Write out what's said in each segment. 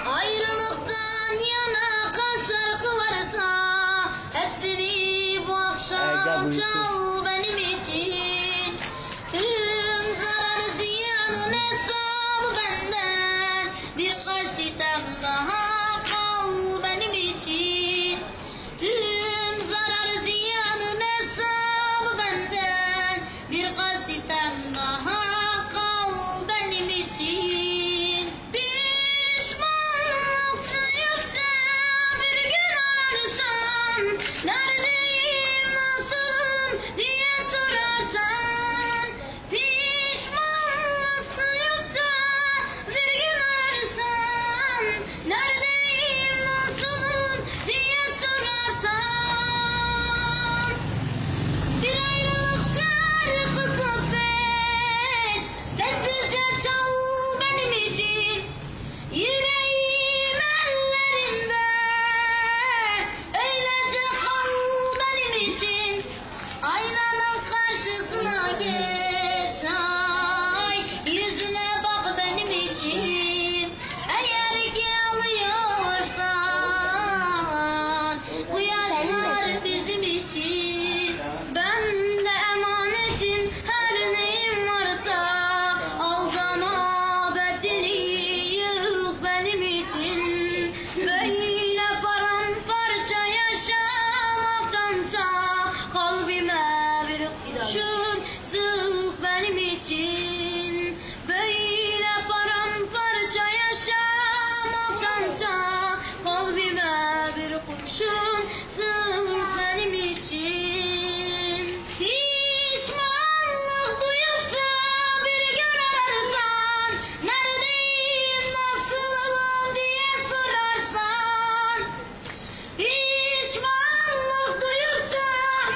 Ayrılıktan yana kaç şarkı varsa hepsini bu akşam çal benim için. Tüm zarar ziyanın hesabı benden, birkaç sitem daha kal benim için. Tüm zarar ziyanın hesabı benden, birkaç sitem daha kal benim için. Neredeyim, nasılım diye sorarsan, pişmanlık duyup da bir gün ararsan, neredeyim, nasılım diye sorarsan, bir ayrılık şarkısı seç, sessizce çal benim için. Yüreğim ellerinde, öylece kal benim için. Aynanın karşısına geç, ay, yüzüne bak benim için. Eğer ki alıyorsan bu yaşlar bizim için. Ben de emanetin, her neyim varsa aldama bedeni yık benim için. Böyle paramparça yaşamaktansa kalbime bir kurşun sık benim için. Böyle paramparça yaşamaktansa kalbime bir kurşun sık benim için. Pişmanlık duyup da bir gün ararsan, neredeyim, nasılım diye sorarsan, pişmanlık duyup da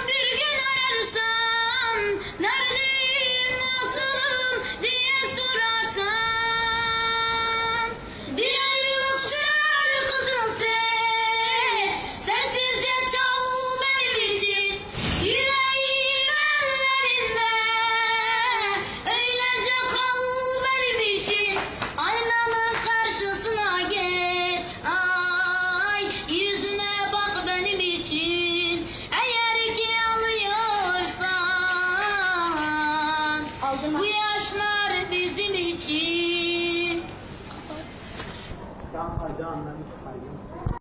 bir gün ararsam, neredeyim, nasılım diye sorarsan, bir ayrılık şarkısı seç, sessizce çal benim için. Yüreğim ellerinde, öylece kal benim için. Aynanın karşısına geç, ay, yüzüne bak benim için. Eğer ki alıyorsan bu yaşlar bizim için. Tam acı anlamış.